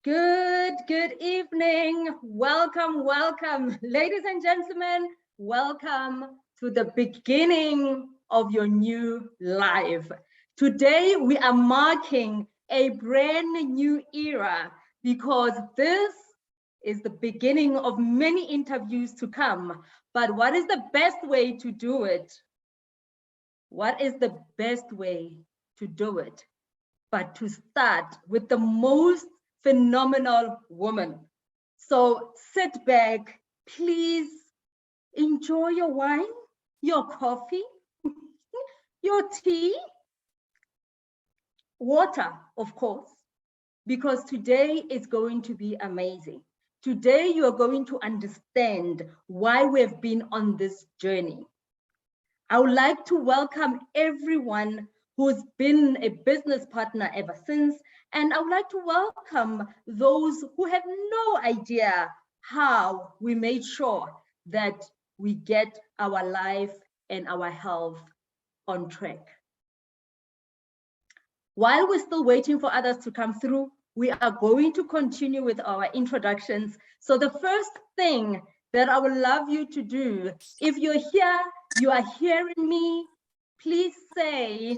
Good evening. Welcome. Ladies and gentlemen, welcome to the beginning of your new life. Today, we are marking a brand new era because this is the beginning of many interviews to come. But what is the best way to do it? What is the best way to do it? But to start with the most phenomenal woman. So sit back, please enjoy your wine, your coffee, your tea, water, of course, because today is going to be amazing. Today you are going to understand why we've been on this journey. I would like to welcome everyone who's been a business partner ever since. And I would like to welcome those who have no idea how we made sure that we get our life and our health on track. While we're still waiting for others to come through, we are going to continue with our introductions. So the first thing that I would love you to do, if you're here, you are hearing me, please say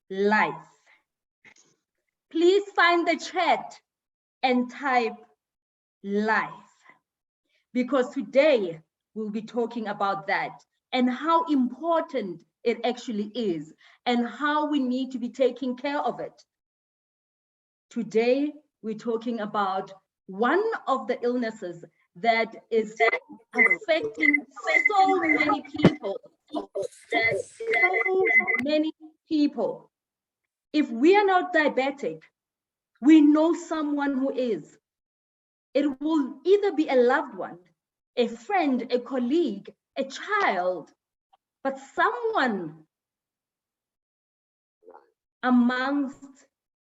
life. Please find the chat and type life, because today we'll be talking about that and how important it actually is and how we need to be taking care of it. Today, we're talking about one of the illnesses that is affecting so many people. If we are not diabetic, we know someone who is. It will either be a loved one, a friend, a colleague, a child, but someone amongst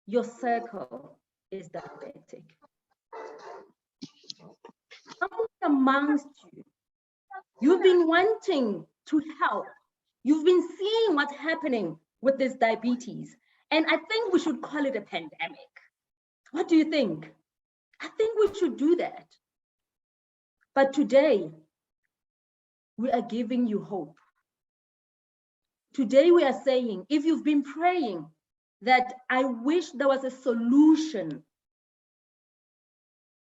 your circle is diabetic. Someone amongst you, you've been wanting to help. You've been seeing what's happening with this diabetes. And I think we should call it a pandemic. What do you think? I think we should do that. But today, we are giving you hope. Today, we are saying, if you've been praying that I wish there was a solution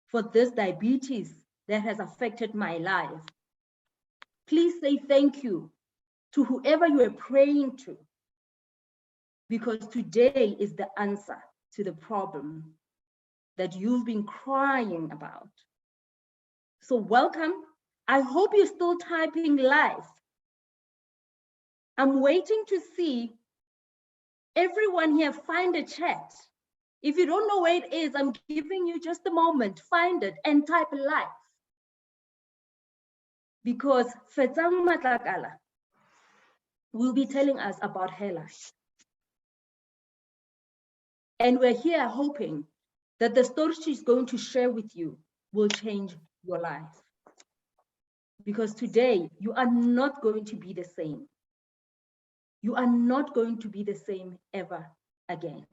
for this diabetes that has affected my life, please say thank you to whoever you are praying to, because today is the answer to the problem that you've been crying about. So welcome. I hope you're still typing live. I'm waiting to see everyone here find a chat. If you don't know where it is, I'm giving you just a moment. Find it and type live. Because Fetsang Matlakala will be telling us about her life. And we're here hoping that the story she's going to share with you will change your life. Because today, you are not going to be the same. You are not going to be the same ever again.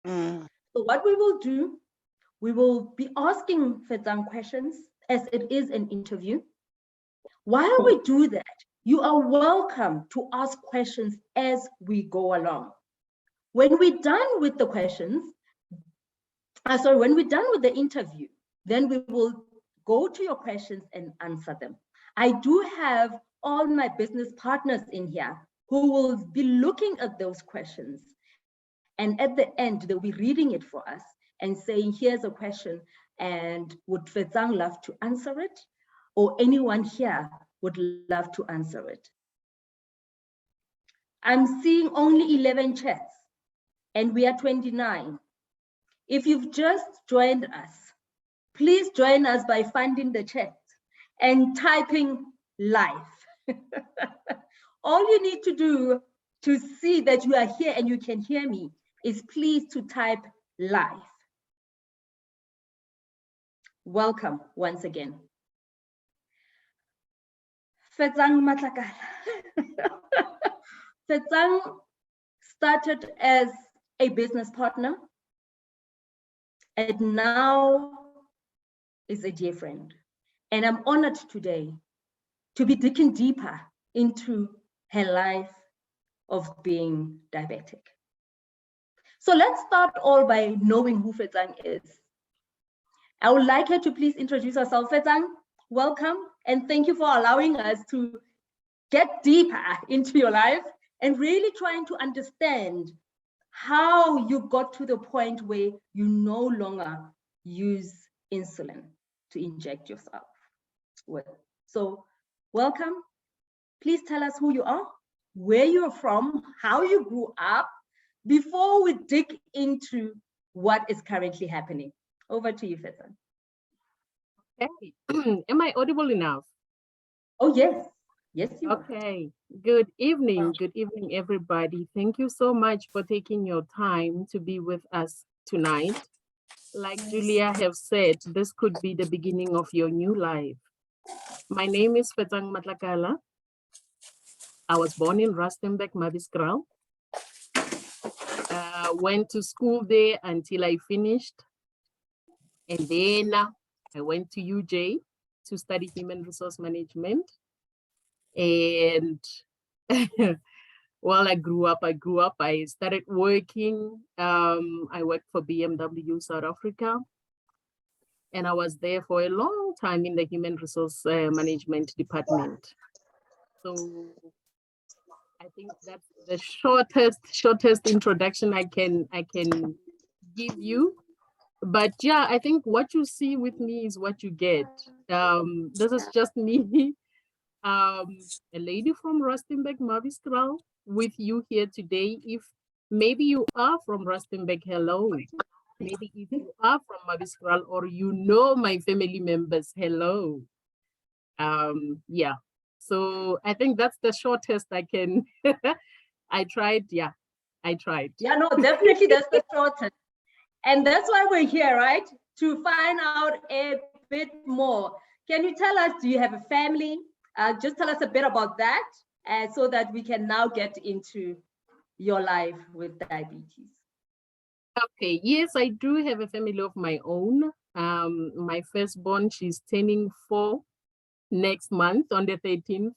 So what we will do, we will be asking Fetsang questions as it is an interview. While we do that, you are welcome to ask questions as we go along. When we're done with the questions, when we're done with the interview, then we will go to your questions and answer them. I do have all my business partners in here who will be looking at those questions. And at the end, they'll be reading it for us and saying, here's a question, and would Fetsang love to answer it? Or anyone here would love to answer it. I'm seeing only 11 chats, and we are 29. If you've just joined us, please join us by finding the chat and typing live. All you need to do to see that you are here and you can hear me is please to type live. Welcome once again. Fetsang Matlakala. Fetsang started as a business partner. and now is a dear friend. And I'm honored today to be digging deeper into her life of being diabetic. So let's start all by knowing who Fetsang is. I would like her to please introduce herself. Fetsang, welcome, and thank you for allowing us to get deeper into your life and really trying to understand how you got to the point where you no longer use insulin to inject yourself with. So welcome. Please tell us who you are, where you're from, how you grew up, before we dig into what is currently happening. Over to you, Fetsang. Okay. Am I audible enough? Oh, yes. Yes, you are. Okay. Good evening. Good evening, everybody. Thank you so much for taking your time to be with us tonight. Like Julia have said, this could be the beginning of your new life. My name is Fetsang Matlakala. I was born in Rustenburg, Maviskral. Went to school there until I finished. And then I went to UJ to study human resource management. And while I grew up, I started working. I worked for BMW South Africa. And I was there for a long time in the human resource management department. So I think that's the shortest introduction I can give you. But yeah, I think what you see with me is what you get. This is just me, a lady from Rustenburg, Maviskral, with you here today. If maybe you are from Rustenburg, hello. Maybe if you are from Maviskral or you know my family members, hello. Yeah. So I think that's the shortest I can. I tried. Yeah, I tried. Yeah, no, definitely that's the shortest. And that's why we're here, right? To find out a bit more. Can you tell us, do you have a family? Just tell us a bit about that so that we can now get into your life with diabetes. Okay, yes, I do have a family of my own. My firstborn, she's turning 4 next month on the 13th.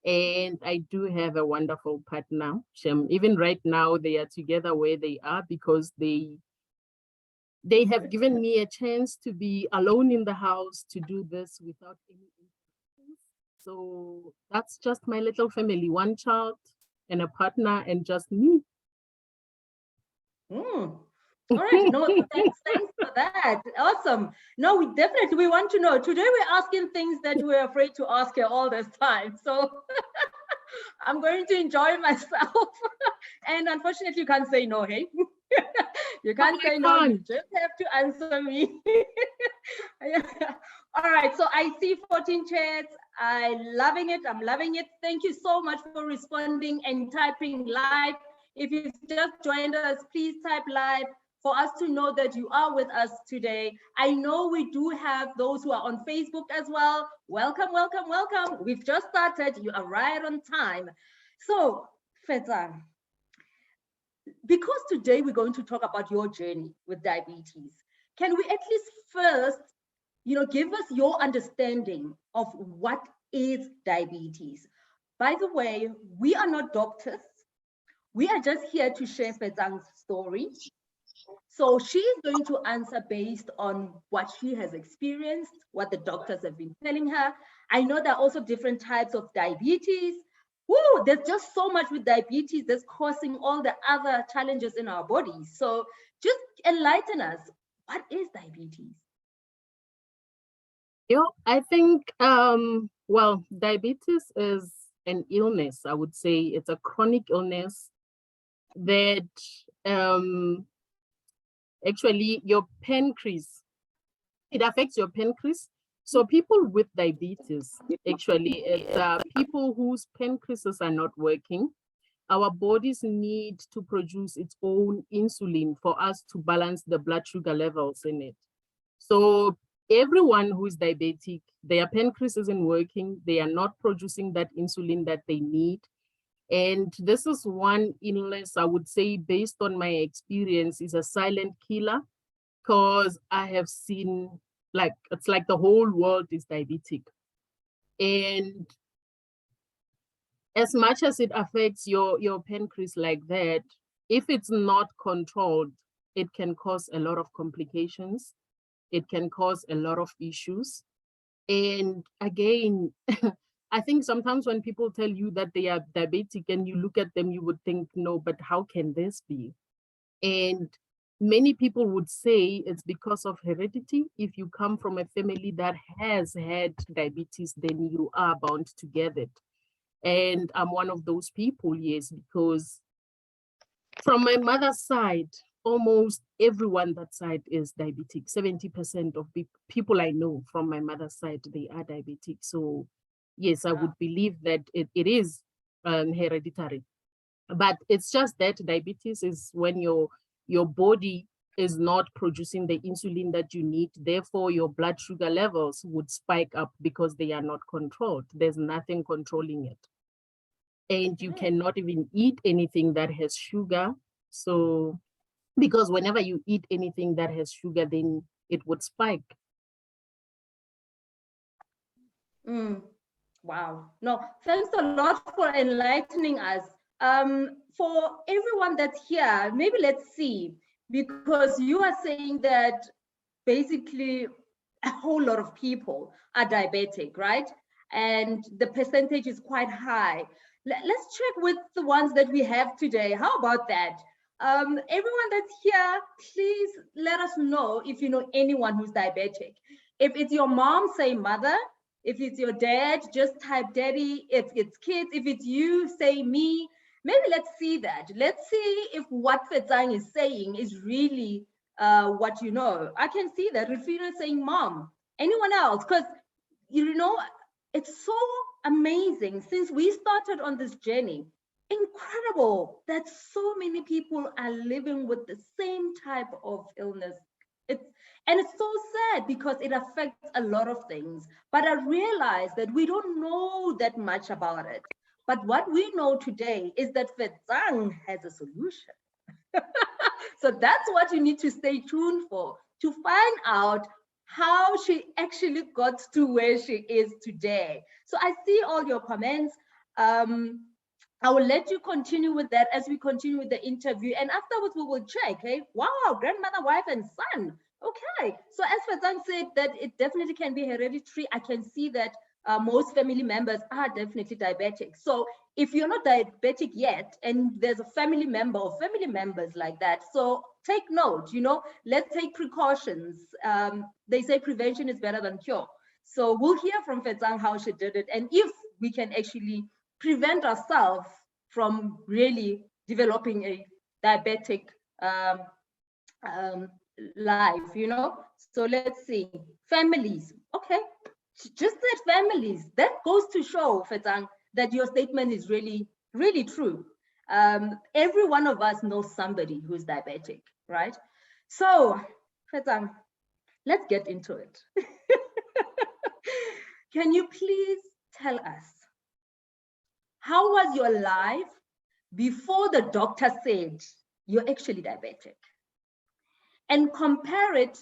And I do have a wonderful partner. Even right now, they are together where they are because they have given me a chance to be alone in the house to do this without any interruptions. So that's just my little family, one child and a partner and just me. All right, no, thanks for that. Awesome. No, we want to know. Today we're asking things that we're afraid to ask her all this time. So I'm going to enjoy myself. And unfortunately, you can't say no, hey? You can't say no, you just have to answer me. All right, so I see 14 chats. I'm loving it. Thank you so much for responding and typing live. If you've just joined us, please type live for us to know that you are with us today. I know we do have those who are on Facebook as well. Welcome, welcome, welcome. We've just started. You are right on time. So, Fetsang, because today we're going to talk about your journey with diabetes, can we at least first, give us your understanding of what is diabetes? By the way, we are not doctors. We are just here to share Fetsang's story. So she is going to answer based on what she has experienced, what the doctors have been telling her. I know there are also different types of diabetes. Woo, there's just so much with diabetes that's causing all the other challenges in our bodies. So just enlighten us. What is diabetes? I think, well, diabetes is an illness. I would say it's a chronic illness that actually your pancreas, it affects your pancreas. So people with diabetes, actually, it's people whose pancreases are not working. Our bodies need to produce its own insulin for us to balance the blood sugar levels in it. So everyone who is diabetic, their pancreas isn't working. They are not producing that insulin that they need. And this is one illness I would say, based on my experience, is a silent killer. because I have seen, like, it's like the whole world is diabetic. And as much as it affects your pancreas like that, if it's not controlled, it can cause a lot of complications. It can cause a lot of issues. And again, I think sometimes when people tell you that they are diabetic and you look at them, you would think, no, but how can this be? And many people would say it's because of heredity. If you come from a family that has had diabetes, then you are bound to get it. And I'm one of those people, yes, because from my mother's side, almost everyone that side is diabetic. 70% of people I know from my mother's side, they are diabetic. So yes, I would believe that it is hereditary. But it's just that diabetes is when your body is not producing the insulin that you need. Therefore, your blood sugar levels would spike up because they are not controlled. There's nothing controlling it. And you cannot even eat anything that has sugar. So, because whenever you eat anything that has sugar, then it would spike. Wow. No, thanks a lot for enlightening us. For everyone that's here, maybe let's see, because you are saying that basically a whole lot of people are diabetic, right? And the percentage is quite high. Let's check with the ones that we have today. How about that? Everyone that's here, please let us know if you know anyone who's diabetic. If it's your mom, say mother. If it's your dad, just type daddy. If it's kids, if it's you, say me. Maybe let's see that. Let's see if what Fetsang is saying is really what you know. I can see that. Rufina is saying mom. Anyone else? Because, you know, it's so amazing since we started on this journey. Incredible that so many people are living with the same type of illness. And it's so sad because it affects a lot of things. But I realize that we don't know that much about it. But what we know today is that Fetsang has a solution. So that's what you need to stay tuned for, to find out how she actually got to where she is today. So I see all your comments. I will let you continue with that as we continue with the interview. And afterwards, we will check, hey, wow, grandmother, wife, and son. Okay, so as Fetsang said, that it definitely can be hereditary. I can see that most family members are definitely diabetic. So if you're not diabetic yet, and there's a family member or family members like that, so take note, you know, let's take precautions. They say prevention is better than cure. So we'll hear from Fetsang how she did it, and if we can actually prevent ourselves from really developing a diabetic life, you know. So let's see, families. Okay, just that families, that goes to show, Fetsang, that your statement is really, really true. Every one of us knows somebody who's diabetic, right? So, Fetsang, let's get into it. Can you please tell us, how was your life before the doctor said you're actually diabetic? And compare it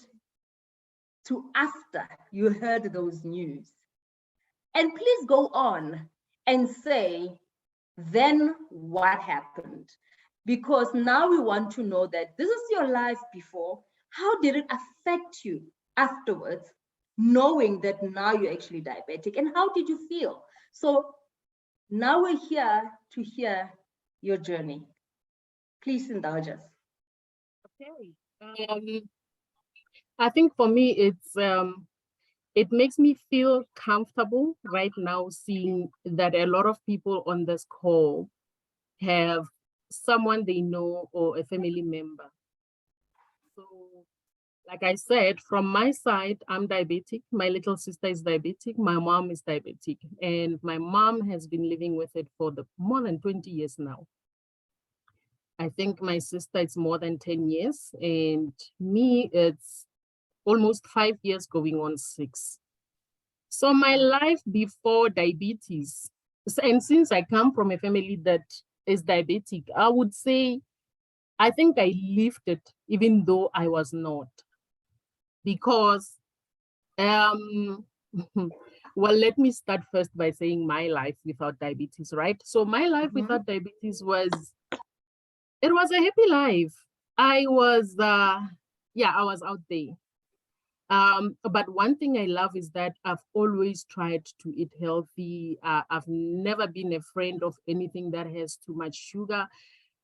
to after you heard those news. And please go on and say, then what happened? Because now we want to know that this is your life before. How did it affect you afterwards, knowing that now you're actually diabetic? And how did you feel? So now we're here to hear your journey. Please indulge us. Okay. I think for me, it makes me feel comfortable right now seeing that a lot of people on this call have someone they know or a family member. So, like I said, from my side, I'm diabetic. My little sister is diabetic. My mom is diabetic. And my mom has been living with it for more than 20 years now. I think my sister, it's more than 10 years. And me, it's almost 5 years going on 6. So my life before diabetes, and since I come from a family that is diabetic, I would say, I think I lived it even though I was not. because well, let me start first by saying my life without diabetes, right? So my life without diabetes was a happy life. I was I was out there. But one thing I love is that I've always tried to eat healthy. I've never been a friend of anything that has too much sugar.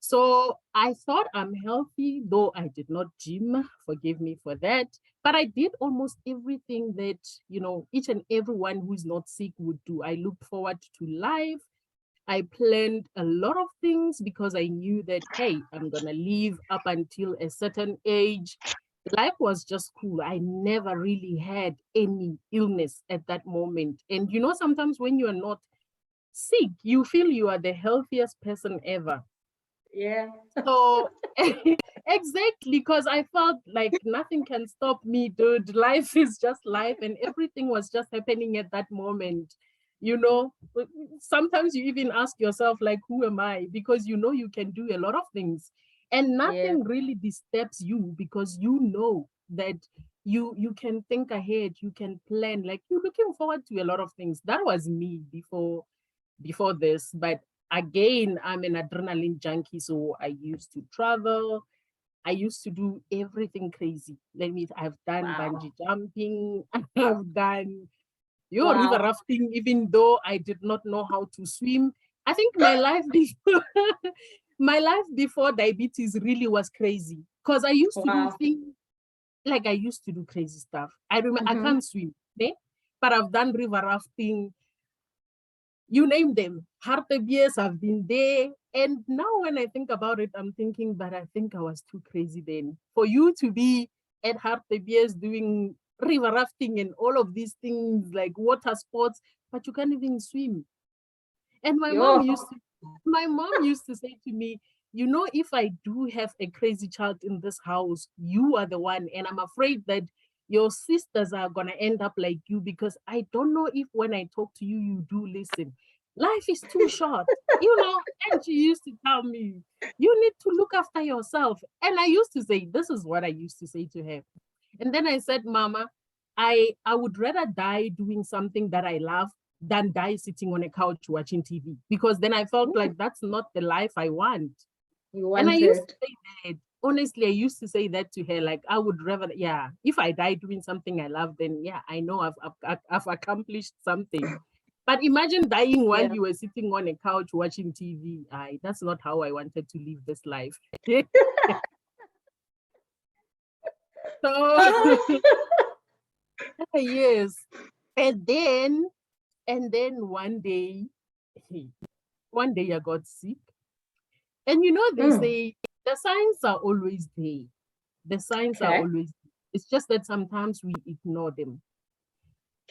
So I thought I'm healthy, though I did not gym, forgive me for that. But I did almost everything that, each and everyone who's not sick would do. I looked forward to life. I planned a lot of things because I knew that, hey, I'm going to live up until a certain age. Life was just cool. I never really had any illness at that moment. And, sometimes when you are not sick, you feel you are the healthiest person ever. Yeah. So exactly, because I felt like nothing can stop me, dude. Life is just life, and everything was just happening at that moment. Sometimes you even ask yourself, like, who am I? Because you can do a lot of things, and nothing really disturbs you because you know that you can think ahead, you can plan, like you're looking forward to a lot of things. That was me before this, but again, I'm an adrenaline junkie, so I used to travel. I used to do everything crazy. I've done bungee jumping. I've done river rafting, even though I did not know how to swim. I think my life before my life before diabetes really was crazy because I used to do things like I used to do crazy stuff. I remember I can't swim, but I've done river rafting. You name them. Hartebeers have been there. And now when I think about it, I'm thinking, but I think I was too crazy then. For you to be at Hartebeers doing river rafting and all of these things like water sports, but you can't even swim. And my mom used to say to me, if I do have a crazy child in this house, you are the one. And I'm afraid that your sisters are going to end up like you because I don't know if when I talk to you, you do listen. Life is too short, and she used to tell me, you need to look after yourself. And I used to say, this is what I used to say to her. And then I said, Mama, I would rather die doing something that I love than die sitting on a couch watching TV, because then I felt like that's not the life I want. And I used to say that. Honestly, I used to say that to her, like I would rather, if I die doing something I love, then I know I've accomplished something. But imagine dying while you were sitting on a couch watching TV. That's not how I wanted to live this life. So yes. And then one day I got sick. And they say the signs are always there. The signs are always there. It's just that sometimes we ignore them.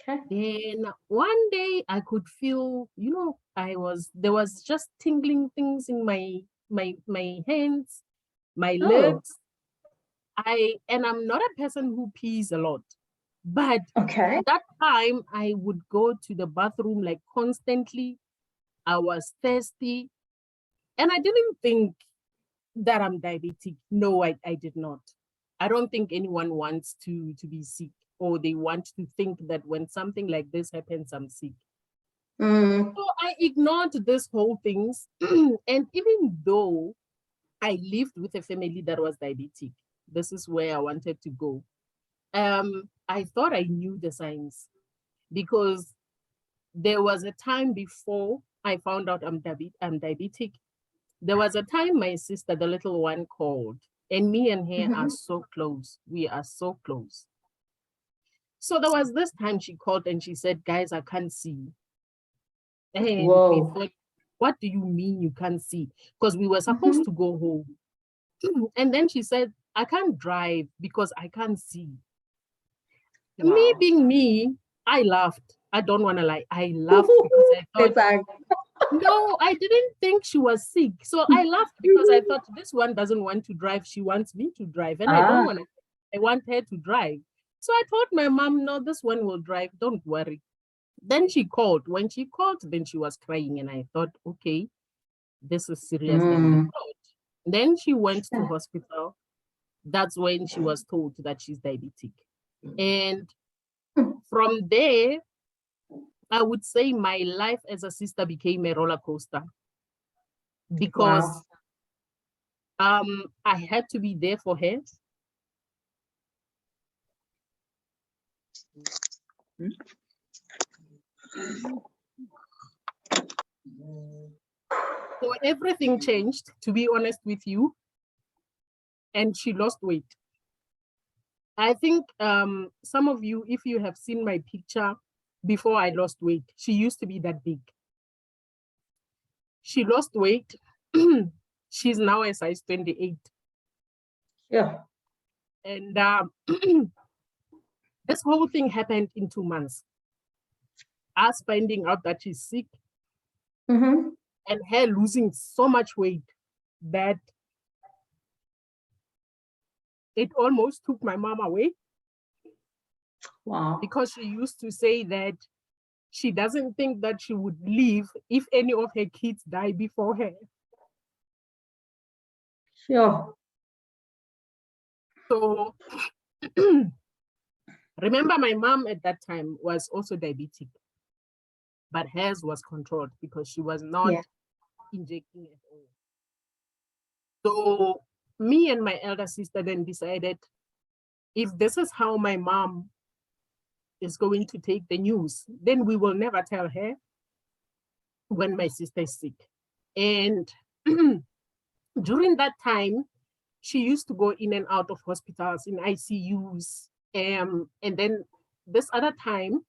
Okay. Then one day I could feel, there was just tingling things in my hands, my legs. And I'm not a person who pees a lot. But that time I would go to the bathroom like constantly. I was thirsty. And I didn't think that I'm diabetic. No, I did not. I don't think anyone wants to be sick, or they want to think that when something like this happens, I'm sick. So I ignored this whole things. And even though I lived with a family that was diabetic, this is where I wanted to go. I thought I knew the signs because there was a time before I found out I'm diabetic. There was a time my sister, the little one, called, and me and her are so close. We are so close. So there was this time she called and she said, guys, I can't see. And we thought, what do you mean you can't see? Because we were supposed to go home. And then she said, I can't drive because I can't see. Wow. Me being me, I laughed. I don't want to lie. I laughed because I thought, no, I didn't think she was sick. So I laughed because I thought this one doesn't want to drive. She wants me to drive. And I don't want to. I want her to drive. So I told my mom, no, this one will drive. Don't worry. Then she called. When she called, then she was crying. And I thought, okay, this is serious than I thought. Then she went to hospital. That's when she was told that she's diabetic. And from there, I would say my life as a sister became a roller coaster because I had to be there for her. So everything changed, to be honest with you, and she lost weight. I think some of you, if you have seen my picture before I lost weight, she used to be that big. She lost weight. She's now a size 28. Yeah. And this whole thing happened in 2 months. Us finding out that she's sick, and her losing so much weight that it almost took my mom away. Wow. Because she used to say that she doesn't think that she would live if any of her kids die before her. Sure. So remember, my mom at that time was also diabetic, but hers was controlled because she was not injecting at all. So me and my elder sister then decided, if this is how my mom is going to take the news, then we will never tell her when my sister is sick. And during that time, she used to go in and out of hospitals, in ICUs. And then this other time,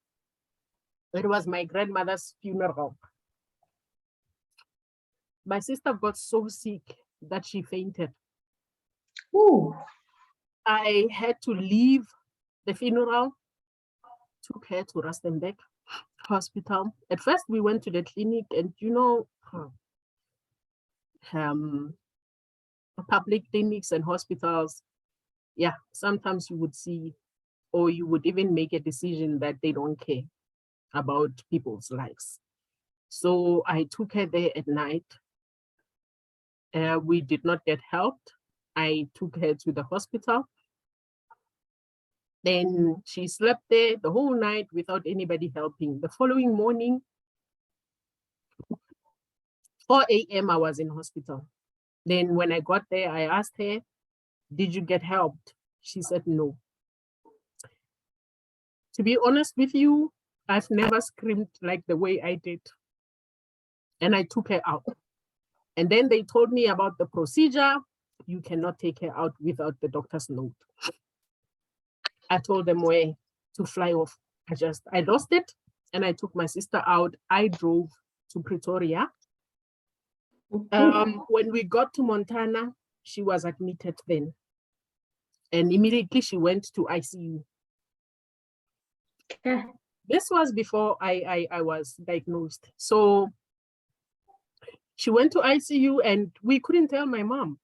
it was my grandmother's funeral. My sister got so sick that she fainted. Ooh. I had to leave the funeral, took her to Rustenburg Hospital. At first, we went to the clinic, and public clinics and hospitals, yeah, sometimes you would see, or you would even make a decision that they don't care about people's lives. So I took her there at night. We did not get helped. I took her to the hospital. Then she slept there the whole night without anybody helping. The following morning, 4 a.m., I was in hospital. Then when I got there, I asked her, did you get helped? She said no. To be honest with you, I've never screamed like the way I did. And I took her out. And then they told me about the procedure. You cannot take her out without the doctor's note. I told them where to fly off. I lost it, and I took my sister out. I drove to Pretoria. When we got to Montana, she was admitted then. And immediately she went to ICU. Okay. This was before I was diagnosed. So she went to ICU, and we couldn't tell my mom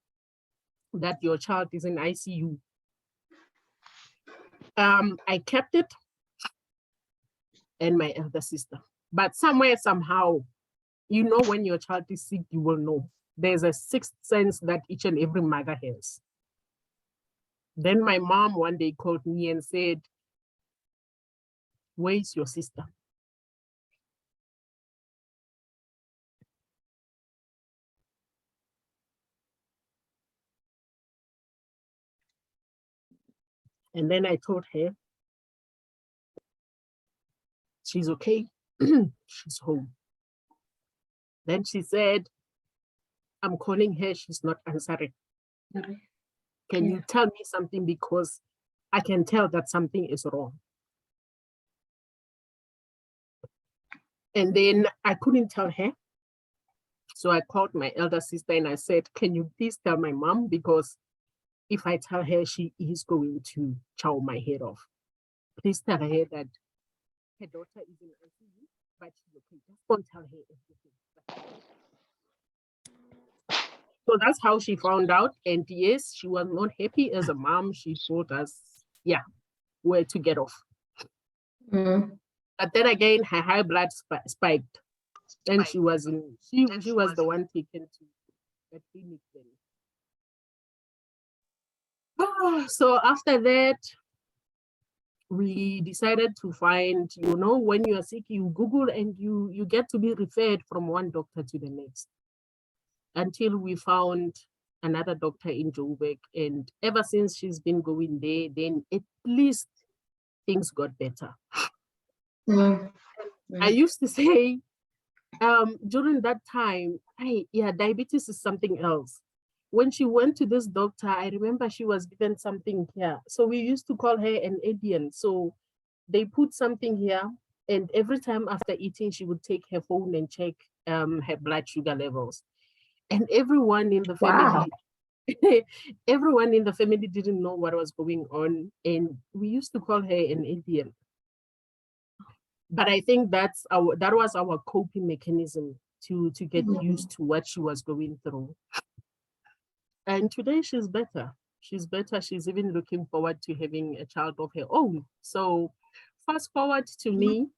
that your child is in ICU. I kept it, and my elder sister. But somewhere, somehow, you know, when your child is sick, you will know. There's a sixth sense that each and every mother has. Then my mom one day called me and said, where is your sister? And then I told her, she's okay. She's home. Then she said, I'm calling her, she's not answering. Can you tell me something, because I can tell that something is wrong. And then I couldn't tell her. So I called my elder sister and I said, can you please tell my mom, because if I tell her, she is going to chow my head off. Please tell her that her daughter is in ICU, but she's okay. Just don't tell her everything. So that's how she found out. And yes, she was not happy as a mom. She told us, yeah, where to get off. But then again, her high blood spiked. And she was she was the one taken to the clinic then. So after that, we decided to find, when you are sick, you Google and you get to be referred from one doctor to the next, until we found another doctor in Joburg. And ever since she's been going there, then at least things got better. I used to say, during that time, diabetes is something else. When she went to this doctor, I remember she was given something here. So we used to call her an alien. So they put something here, and every time after eating, she would take her phone and check her blood sugar levels. And everyone in the family, everyone in the family didn't know what was going on. And we used to call her an alien. But I think that was our coping mechanism to get used to what she was going through. And today she's better. She's better. She's even looking forward to having a child of her own. So fast forward to me.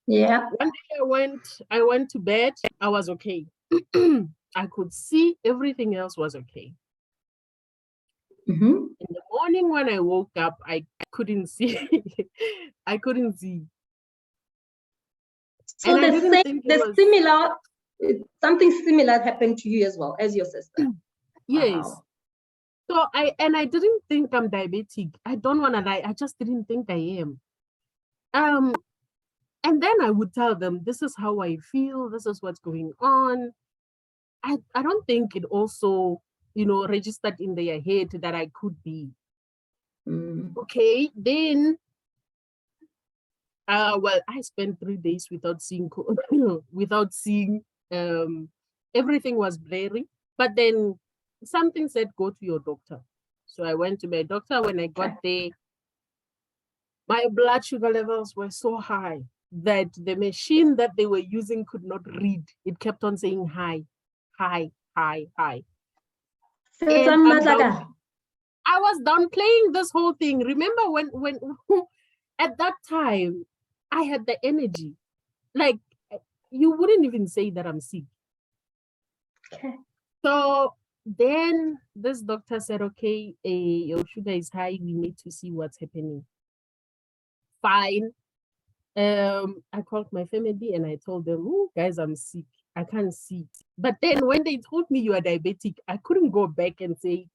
Yeah. One day I went to bed. I was okay. I could see everything else was okay. In the morning when I woke up, I couldn't see. I couldn't see. So something similar happened to you as well as your sister. Yes. Wow. So I didn't think I'm diabetic. I don't want to lie. I just didn't think I am. And then I would tell them, this is how I feel. This is what's going on. I don't think it also, registered in their head that I could be. Okay, then, I spent 3 days without seeing, everything was blurry. But then something said, go to your doctor. So I went to my doctor. When I got there, my blood sugar levels were so high that the machine that they were using could not read. It kept on saying high, high, high, high. Fetsang Matlakala. I was downplaying this whole thing. Remember when at that time, I had the energy. Like, you wouldn't even say that I'm sick. Okay. So then this doctor said, okay, your sugar is high. We need to see what's happening. Fine. I called my family and I told them, oh, guys, I'm sick. I can't see. But then when they told me you are diabetic, I couldn't go back and say,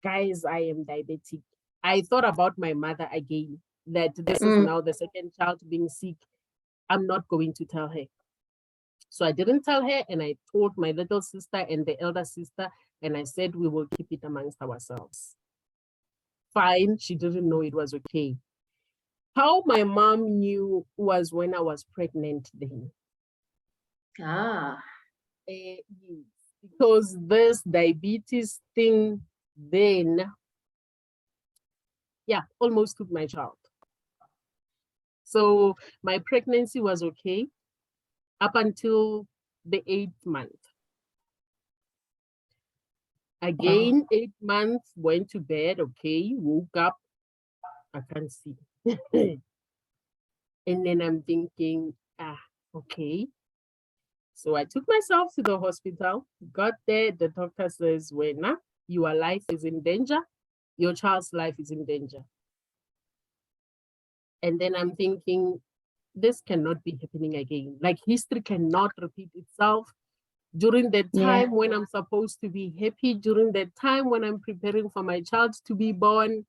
guys, I am diabetic. I thought about my mother again, that this is now the second child being sick. I'm not going to tell her. So I didn't tell her, and I told my little sister and the elder sister, and I said, we will keep it amongst ourselves. Fine, she didn't know it was okay. How my mom knew was when I was pregnant then. Because this diabetes thing then, almost took my child. So my pregnancy was okay up until the 8th month. Again, 8 months, went to bed, okay, woke up, I can't see. And then I'm thinking, okay. So I took myself to the hospital, got there, the doctor says, Wena, your life is in danger, your child's life is in danger. And then I'm thinking, this cannot be happening again. Like, history cannot repeat itself. During the time when I'm supposed to be happy, during the time when I'm preparing for my child to be born,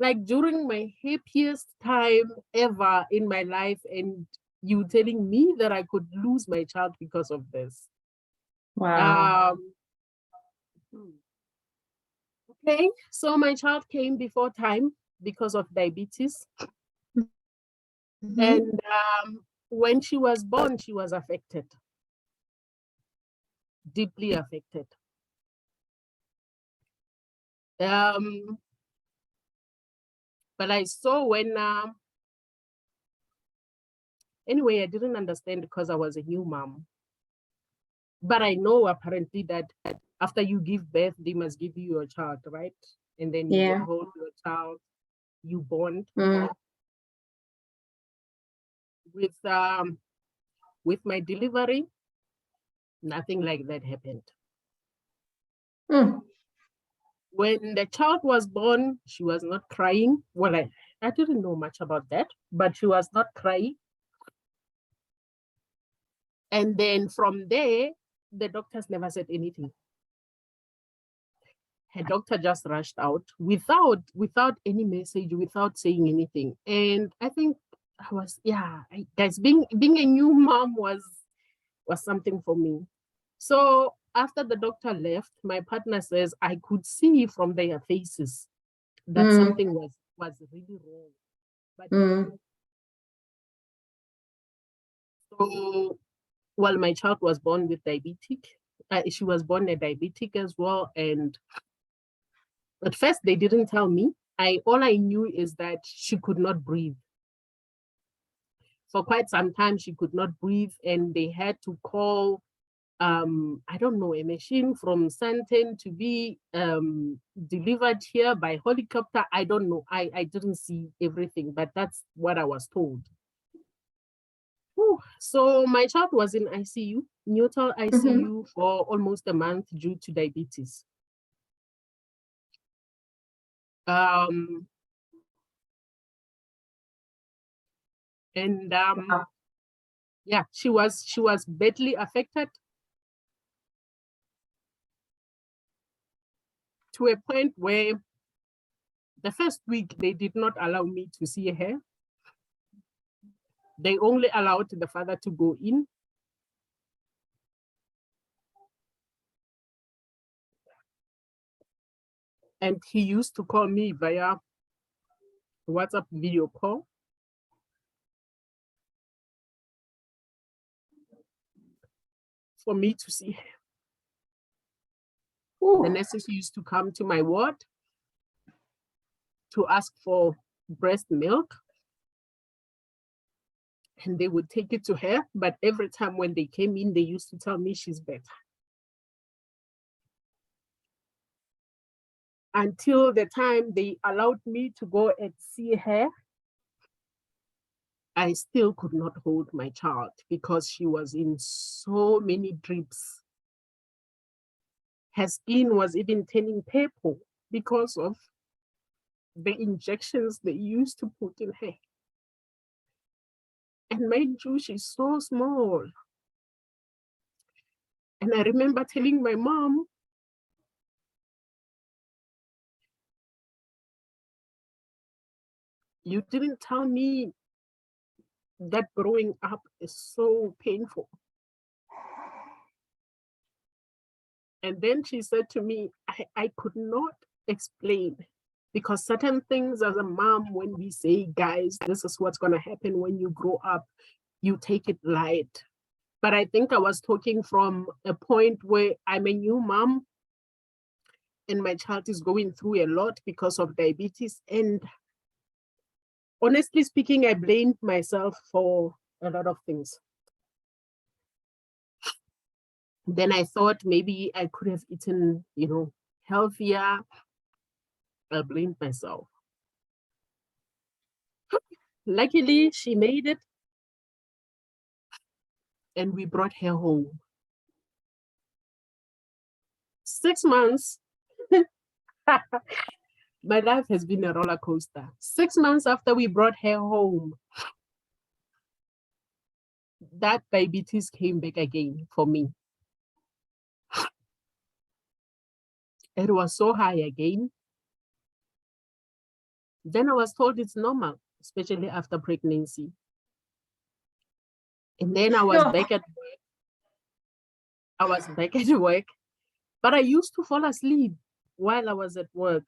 like during my happiest time ever in my life, and you telling me that I could lose my child because of this. Wow. Okay, so my child came before time because of diabetes. And when she was born, she was affected. Deeply affected. But I saw when, anyway, I didn't understand because I was a new mom. But I know apparently that after you give birth, they must give you your child, right? And then you hold your child, you bond. With my delivery, nothing like that happened. When the child was born, she was not crying. Well, I didn't know much about that, but she was not crying. And then from there, the doctors never said anything. Her doctor just rushed out without any message, without saying anything. And I think I was, guys, being a new mom was something for me. So after the doctor left, my partner says, I could see from their faces that something was really wrong. But so, well, my child was born with diabetic. She was born a diabetic as well. And at first they didn't tell me. All I knew is that she could not breathe. For quite some time, she could not breathe, and they had to call, I don't know, a machine from Santen to be delivered here by helicopter. I don't know. I didn't see everything, but that's what I was told. Whew. So my child was in ICU, neutral ICU for almost a month due to diabetes. Yeah, she was badly affected to a point where the first week they did not allow me to see her. They only allowed the father to go in. And he used to call me via WhatsApp video call. For me to see her. Ooh. The nurses used to come to my ward to ask for breast milk. And they would take it to her. But every time when they came in, they used to tell me she's better. Until the time they allowed me to go and see her, I still could not hold my child because she was in so many drips. Her skin was even turning purple because of the injections they used to put in her. And mind you, she's so small. And I remember telling my mom, you didn't tell me that growing up is so painful. And then she said to me, I could not explain, because certain things as a mom, when we say, guys, this is what's going to happen when you grow up, you take it light. But I think I was talking from a point where I'm a new mom and my child is going through a lot because of diabetes. And honestly speaking, I blamed myself for a lot of things. Then I thought maybe I could have eaten, healthier. I blamed myself. Luckily, she made it. And we brought her home. 6 months. My life has been a roller coaster. 6 months after we brought her home, that diabetes came back again for me. It was so high again. Then I was told it's normal, especially after pregnancy. And then I was back at work. But I used to fall asleep while I was at work.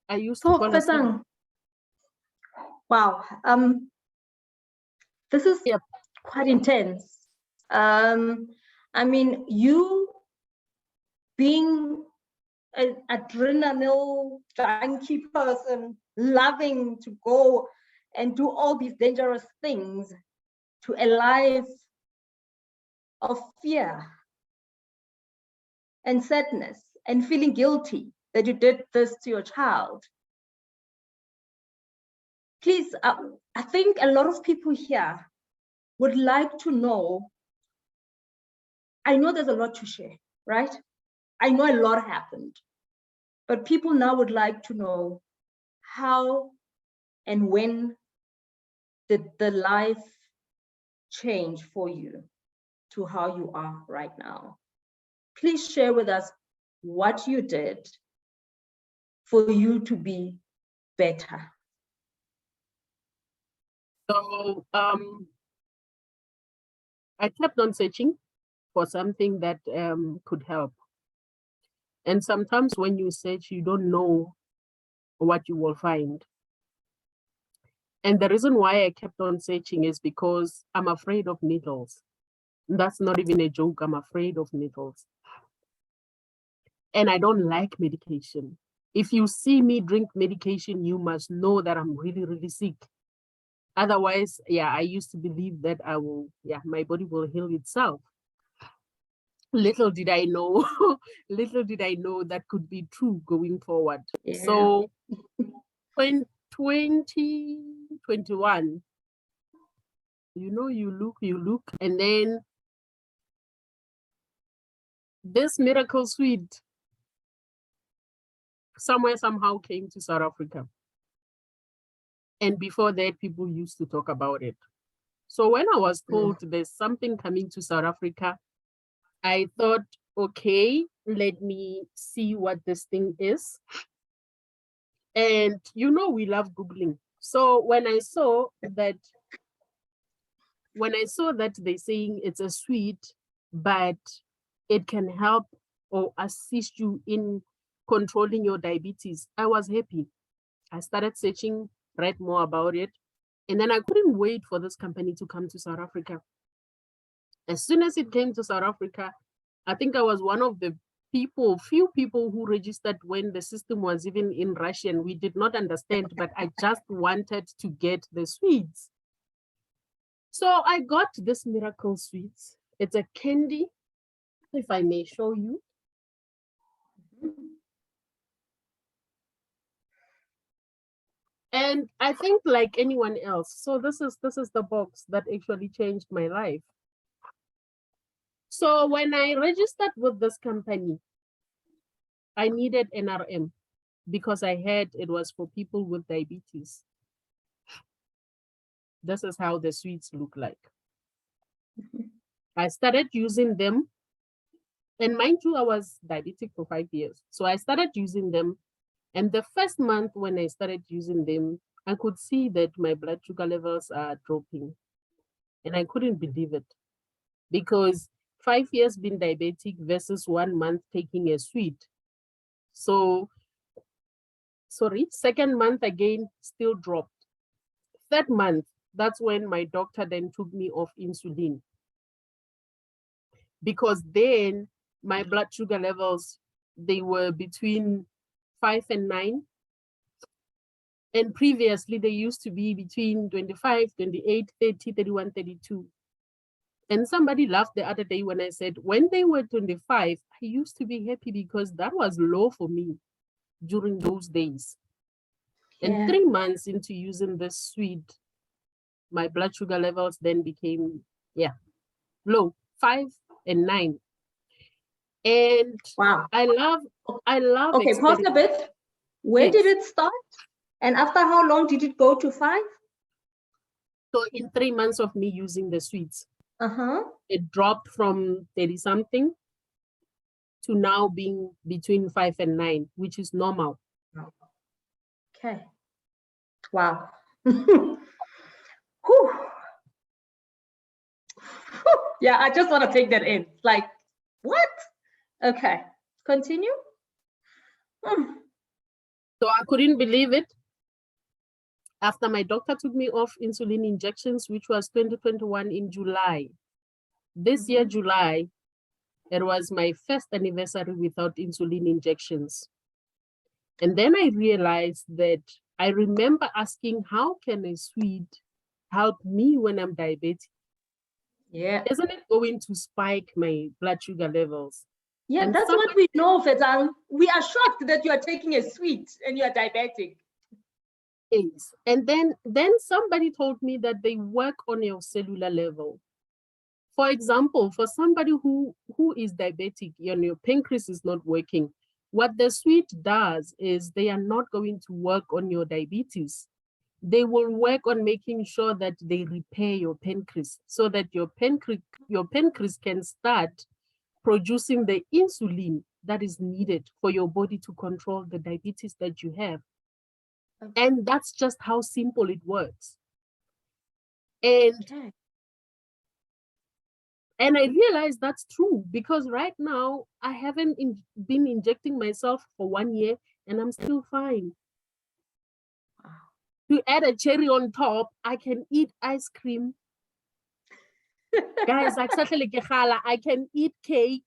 I used to fall asleep. Wow. This is quite intense. I mean, you being an adrenaline junkie person, loving to go and do all these dangerous things, to a life of fear and sadness and feeling guilty that you did this to your child. Please, I think a lot of people here would like to know. I know there's a lot to share, right? I know a lot happened, But people now would like to know how and when did the life change for you to how you are right now? Please share with us what you did for you to be better. So I kept on searching for something that could help. And sometimes when you search, you don't know what you will find. And the reason why I kept on searching is because I'm afraid of needles. That's not even a joke. I'm afraid of needles. And I don't like medication. If you see me drink medication, you must know that I'm really, really sick. Otherwise, yeah, I used to believe that my body will heal itself. Little did I know, little did I know that could be true going forward. Yeah. So when 2021, you look, and then this miracle sweet somehow came to South Africa. And before that, people used to talk about it. So when I was told there's something coming to South Africa, I thought, okay, let me see what this thing is. And we love Googling. So when I saw that they're saying it's a sweet, but it can help or assist you in controlling your diabetes, I was happy. I started searching, read more about it. And then I couldn't wait for this company to come to South Africa. As soon as it came to South Africa, I think I was one of the few people who registered when the system was even in Russian. We did not understand, but I just wanted to get the sweets. So I got this miracle sweets. It's a candy, if I may show you. And I think like anyone else, so this is the box that actually changed my life. So when I registered with this company, I needed NRM because I heard it was for people with diabetes. This is how the sweets look like. I started using them. And mind you, I was diabetic for 5 years. So I started using them. And the first month when I started using them, I could see that my blood sugar levels are dropping. And I couldn't believe it. Because 5 years being diabetic versus 1 month taking a sweet. So, second month again, still dropped. Third month, that's when my doctor then took me off insulin. Because then my blood sugar levels, they were between 5 and 9. And previously, they used to be between 25, 28, 30, 31, 32. And somebody laughed the other day when I said, when they were 25, I used to be happy because that was low for me during those days. Yeah. And 3 months into using this sweet, my blood sugar levels then became, low, 5 and 9. And wow, I love. Okay, pause a bit. Where did it start? And after how long did it go to 5? So in 3 months of me using the sweets, it dropped from 30 something to now being between 5 and 9, which is normal. Okay. Wow. Yeah, I just want to take that in. Like, what? Okay, continue. So I couldn't believe it. After my doctor took me off insulin injections, which was 2021 in July. This year, July, it was my first anniversary without insulin injections. And then I realized that I remember asking, how can a sweet help me when I'm diabetic? Yeah. Isn't it going to spike my blood sugar levels? Yeah, and that's what we know, Fetsang. We are shocked that you are taking a sweet and you are diabetic. Yes. And then somebody told me that they work on your cellular level. For example, for somebody who is diabetic and your pancreas is not working, What the sweet does is they are not going to work on your diabetes. They will work on making sure that they repair your pancreas so that your pancreas can start producing the insulin that is needed for your body to control the diabetes that you have. Okay. And that's just how simple it works. And Okay. And I realized that's true because right now I haven't been injecting myself for 1 year and I'm still fine. Wow. To add a cherry on top, I can eat ice cream. Guys, I can eat cake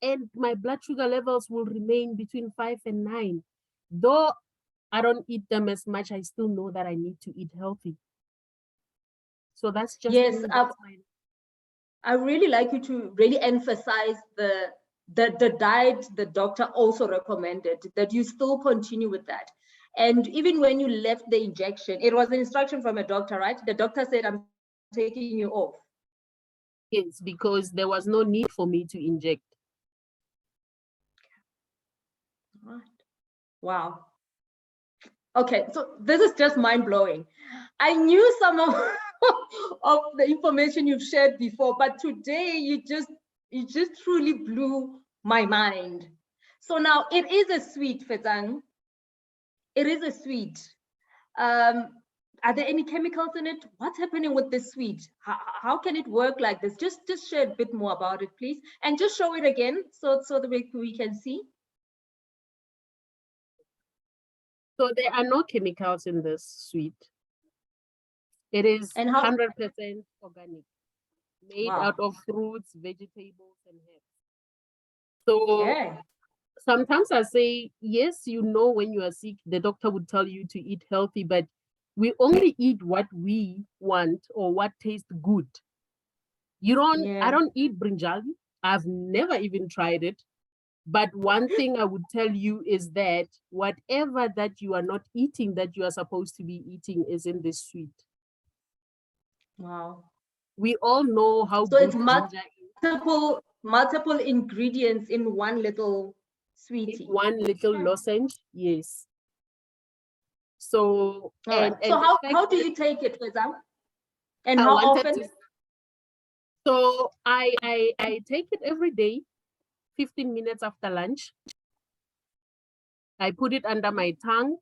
and my blood sugar levels will remain between 5 and 9. Though I don't eat them as much, I still know that I need to eat healthy. So that's just Yes, me. That's I really like you to really emphasize the diet the doctor also recommended, that you still continue with that. And even when you left the injection, it was an instruction from a doctor, right? The doctor said, I'm taking you off. Yes, because there was no need for me to inject. Right. Wow. Okay, so this is just mind-blowing. I knew some of, of the information you've shared before, but today you just truly blew my mind. So now it is a sweet, Fetsang. It is a sweet. Are there any chemicals in it? What's happening with this sweet? How can it work like this? Just share a bit more about it, please, and just show it again so that we can see. So there are no chemicals in this sweet. It is 100% organic, made out of fruits, vegetables, and herbs. So sometimes I say, yes, you know, when you are sick, the doctor would tell you to eat healthy, but we only eat what we want or what tastes good. I don't eat brinjal. I've never even tried it. But one thing I would tell you is that whatever that you are not eating that you are supposed to be eating is in this sweet. Wow. We all know how so good it's multiple ingredients in one little sweetie. In one little lozenge, yes. So so how do you take it, Fetsang? And how often? So I take it every day, 15 minutes after lunch. I put it under my tongue,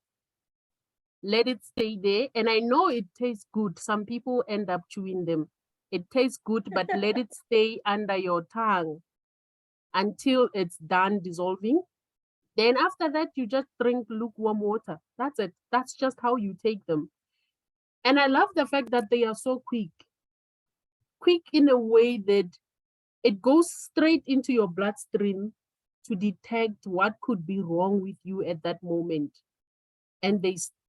let it stay there. And I know it tastes good. Some people end up chewing them. It tastes good, but let it stay under your tongue until it's done dissolving. Then after that, you just drink lukewarm water. That's it. That's just how you take them. And I love the fact that they are so quick. Quick in a way that it goes straight into your bloodstream to detect what could be wrong with you at that moment. And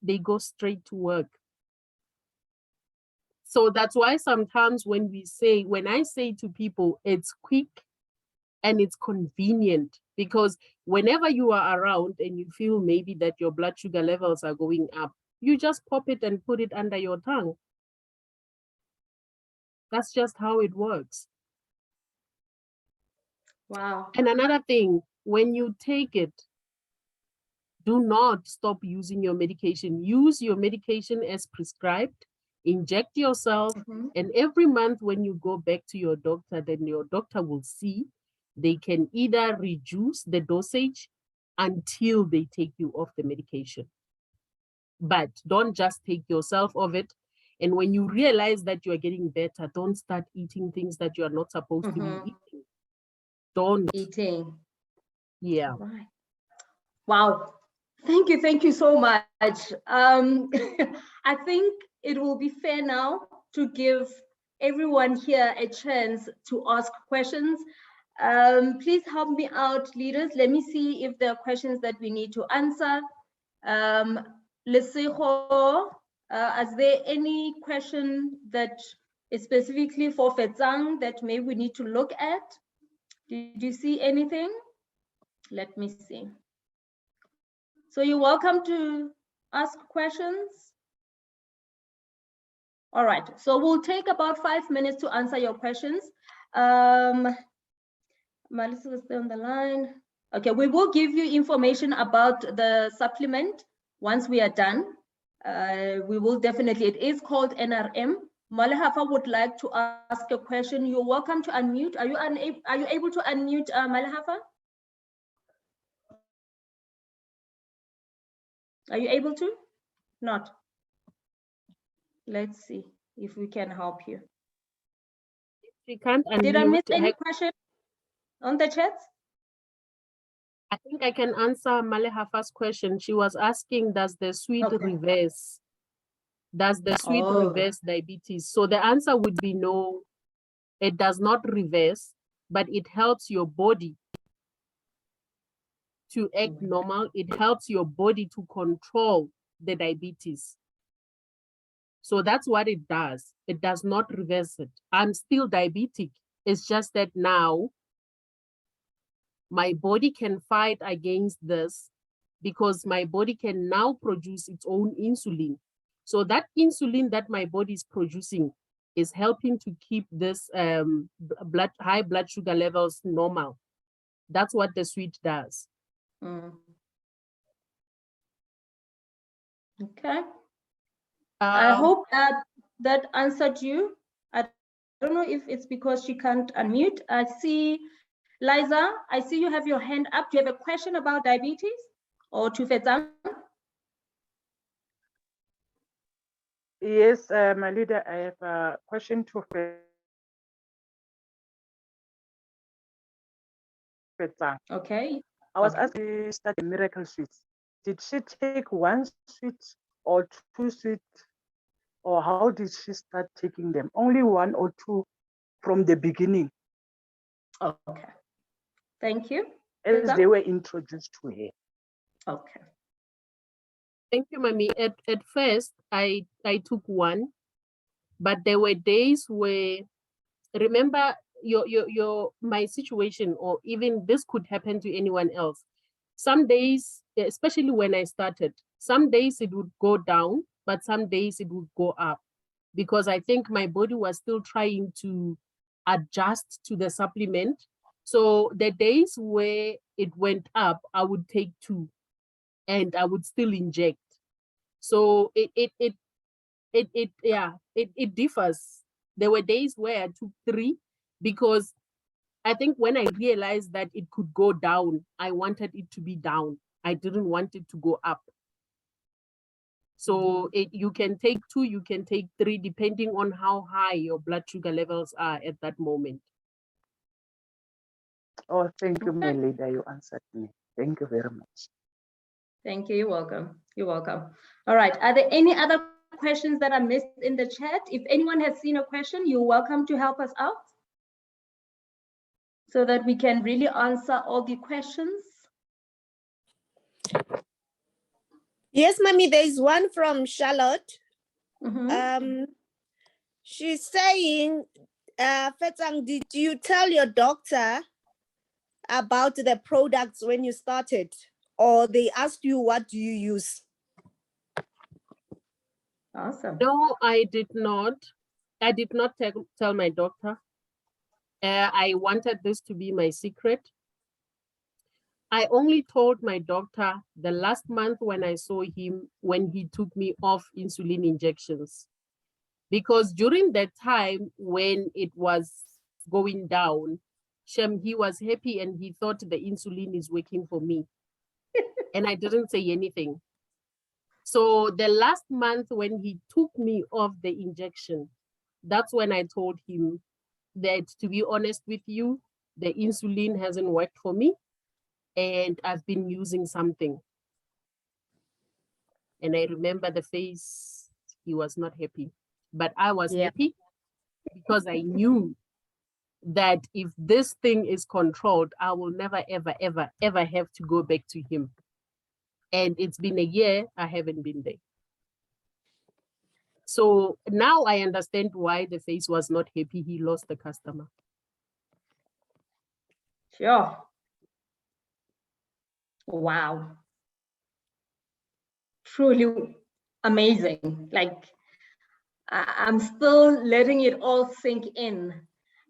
they go straight to work. So that's why sometimes when I say to people, it's quick and it's convenient, because whenever you are around and you feel maybe that your blood sugar levels are going up, you just pop it and put it under your tongue. That's just how it works. Wow. And another thing, when you take it, do not stop using your medication. Use your medication as prescribed, inject yourself, and every month when you go back to your doctor, then your doctor will see. They can either reduce the dosage until they take you off the medication. But don't just take yourself off it. And when you realize that you are getting better, don't start eating things that you are not supposed to be eating. Don't. Eating. Yeah. Right. Wow. Thank you so much. I think it will be fair now to give everyone here a chance to ask questions. Please help me out, leaders. Let me see if there are questions that we need to answer. Lesego, is there any question that is specifically for Fetsang that maybe we need to look at? Did you see anything? Let me see. So you're welcome to ask questions. All right, so we'll take about 5 minutes to answer your questions. Melissa is still on the line. Okay, we will give you information about the supplement once we are done. We will definitely, it is called NRM. Maleka would like to ask a question. You're welcome to unmute. Are you able to unmute, Maleka? Are you able to? Not. Let's see if we can help you. She can't unmute. Did I miss any question on the chat? I think I can answer Malehafa's question. She was asking, does the sweet reverse? Does the sweet reverse diabetes? So the answer would be no, it does not reverse, but it helps your body to act normal. It helps your body to control the diabetes. So that's what it does. It does not reverse it. I'm still diabetic. It's just that now my body can fight against this because my body can now produce its own insulin. So that insulin that my body is producing is helping to keep this high blood sugar levels normal. That's what the sweet does. Okay. I hope that answered you. I don't know if it's because she can't unmute. I see, Liza, I see you have your hand up. Do you have a question about diabetes or to Fetsang? Yes, my leader, I have a question to Fetsang. Okay. I was asking her to start the miracle sweets. Did she take one sweet or two sweets, or how did she start taking them? Only one or two from the beginning? Okay. Thank you. As they were introduced to her. Okay. Thank you, Mami. At first, I took one, but there were days where, remember, my situation, or even this could happen to anyone else. Some days, especially when I started, some days it would go down, but some days it would go up, because I think my body was still trying to adjust to the supplement. So the days where it went up, I would take 2 and I would still inject. So it differs. There were days where I took 3 because I think when I realized that it could go down, I wanted it to be down. I didn't want it to go up. So you can take 2, you can take 3, depending on how high your blood sugar levels are at that moment. Oh, thank you, my leader. You answered me. Thank you very much. Thank you. You're welcome. You're welcome. All right. Are there any other questions that are missed in the chat? If anyone has seen a question, you're welcome to help us out so that we can really answer all the questions. Yes, Mommy, there's one from Charlotte. Mm-hmm. She's saying, Fetsang, did you tell your doctor about the products when you started, or they asked you what do you use? Awesome. No, I did not. I did not tell my doctor. I wanted this to be my secret. I only told my doctor the last month when I saw him, when he took me off insulin injections. Because during that time when it was going down, Shem, he was happy and he thought the insulin is working for me. And I didn't say anything. So the last month when he took me off the injection, that's when I told him that, to be honest with you, the insulin hasn't worked for me and I've been using something. And I remember the face, he was not happy, but I was happy because I knew that if this thing is controlled, I will never, ever, ever, ever have to go back to him. And it's been a year, I haven't been there. So now I understand why the face was not happy. He lost the customer. Sure. Wow. Truly amazing. Like, I'm still letting it all sink in.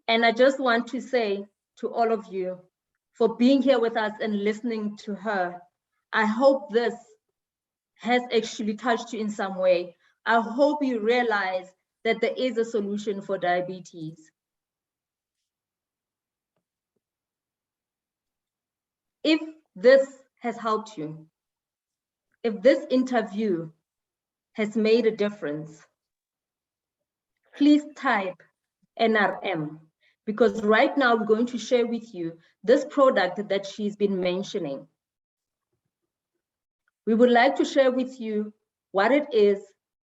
And I just want to say to all of you, for being here with us and listening to her. I hope this has actually touched you in some way. I hope you realize that there is a solution for diabetes. If this has helped you, if this interview has made a difference, please type NRM, because right now we're going to share with you this product that she's been mentioning. We would like to share with you what it is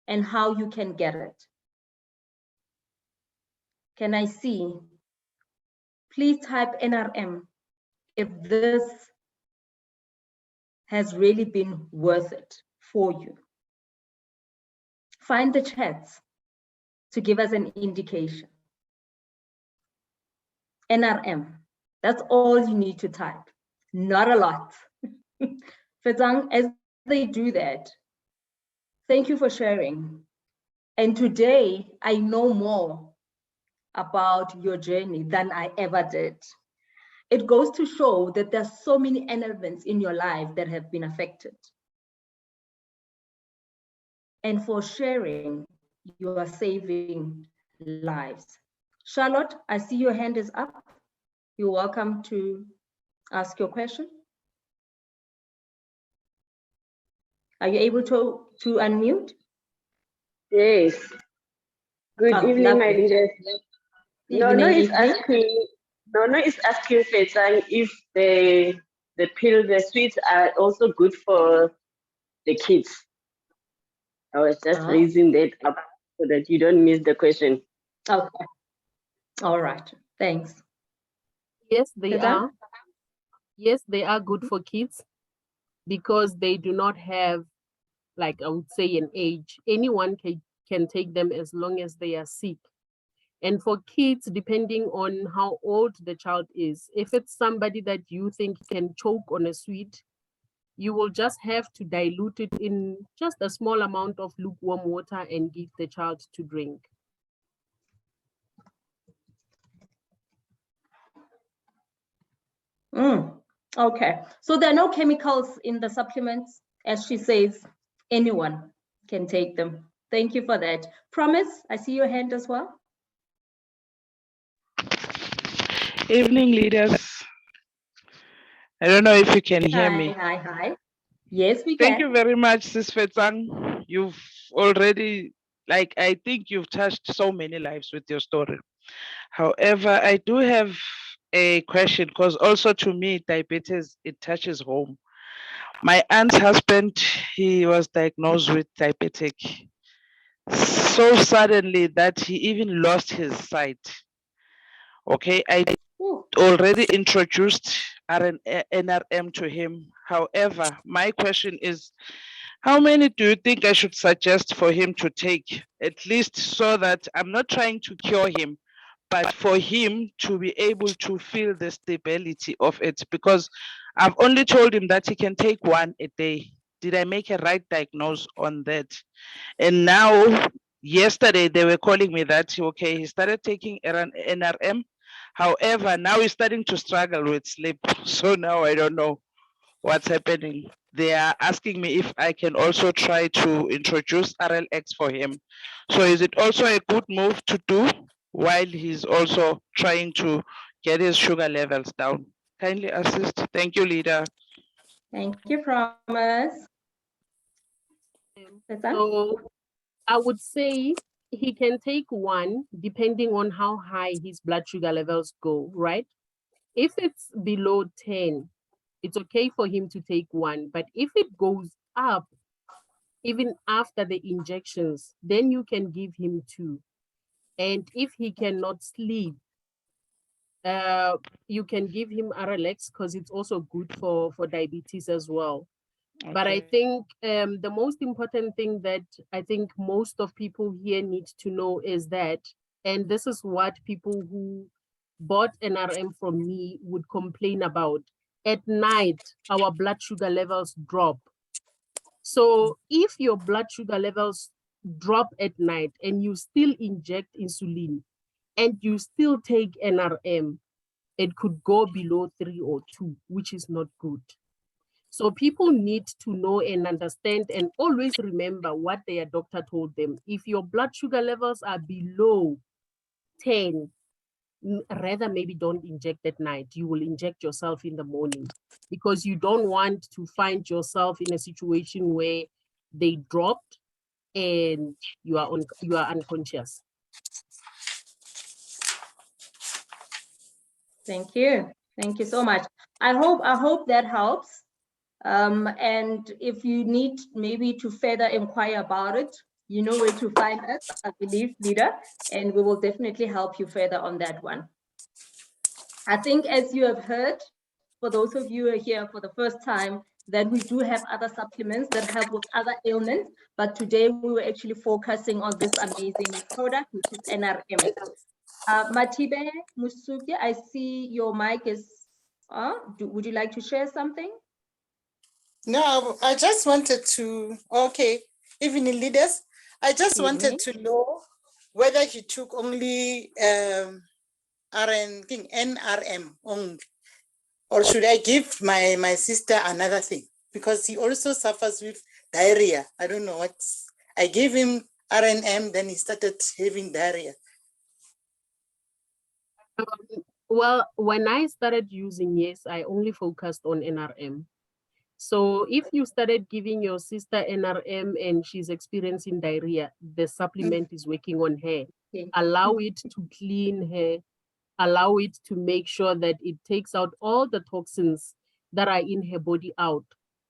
and how you can get it. Can I see? Please type NRM if this has really been worth it for you. Find the chats to give us an indication. NRM, that's all you need to type, not a lot. Fetsang, as they do that, thank you for sharing. And today I know more about your journey than I ever did. It goes to show that there's so many elements in your life that have been affected. And for sharing, you are saving lives. Charlotte, I see your hand is up. You're welcome to ask your question. Are you able to unmute? Yes. Good evening, lovely. my leaders. Evening. Nono is asking Fetsang if the sweets are also good for the kids. I was just raising that up so that you don't miss the question. Okay. All right. Thanks. Yes, they are. Yes, they are good for kids because they do not have, like I would say, an age. Anyone can take them as long as they are sick. And for kids, depending on how old the child is, if it's somebody that you think can choke on a sweet, you will just have to dilute it in just a small amount of lukewarm water and give the child to drink. Okay, so there are no chemicals in the supplements. As she says, anyone can take them. Thank you for that. Promise, I see your hand as well. Evening, leaders. I don't know if you can hear me. Hi. Yes, we can. Thank you very much, Sis Fetsang. You've already, I think you've touched so many lives with your story. However, I do have a question, because also to me, diabetes, it touches home. My aunt's husband, he was diagnosed with diabetic so suddenly that he even lost his sight. Okay, I already introduced NRM to him. However, my question is, how many do you think I should suggest for him to take, at least so that I'm not trying to cure him, but for him to be able to feel the stability of it? Because I've only told him that he can take one a day. Did I make a right diagnosis on that? And now, yesterday, they were calling me that, okay, he started taking NRM. However, now he's starting to struggle with sleep. So now I don't know what's happening. They are asking me if I can also try to introduce RLX for him. So is it also a good move to do while he's also trying to get his sugar levels down? Kindly assist. Thank you, leader. Thank you, Promise. So I would say he can take one depending on how high his blood sugar levels go, right? If it's below 10, it's okay for him to take one. But if it goes up, even after the injections, then you can give him two. And if he cannot sleep, you can give him RLX because it's also good for diabetes as well. Okay. But I think the most important thing that I think most of people here need to know is that, and this is what people who bought NRM from me would complain about, at night, our blood sugar levels drop. So if your blood sugar levels drop at night and you still inject insulin and you still take NRM, it could go below 3 or 2, which is not good. So people need to know and understand and always remember what their doctor told them. If your blood sugar levels are below 10, rather maybe don't inject at night. You will inject yourself in the morning, because you don't want to find yourself in a situation where they dropped and you are unconscious. Thank you. Thank you so much. I hope that helps. And if you need maybe to further inquire about it, you know where to find us, I believe, leader, and we will definitely help you further on that one. I think, as you have heard, for those of you who are here for the first time, that we do have other supplements that help with other ailments, but today we were actually focusing on this amazing product, which is NRM. Matibe Musuki, I see your mic is on. Would you like to share something? No, I just wanted to, okay, evening leaders. I just wanted to know whether he took only NRM only, or should I give my sister another thing? Because he also suffers with diarrhea. I don't know what's, I gave him RNM, then he started having diarrhea. Well, when I started using, yes, I only focused on NRM. So if you started giving your sister NRM and she's experiencing diarrhea, the supplement is working on her. Okay. Allow it to clean her, allow it to make sure that it takes out all the toxins that are in her body out.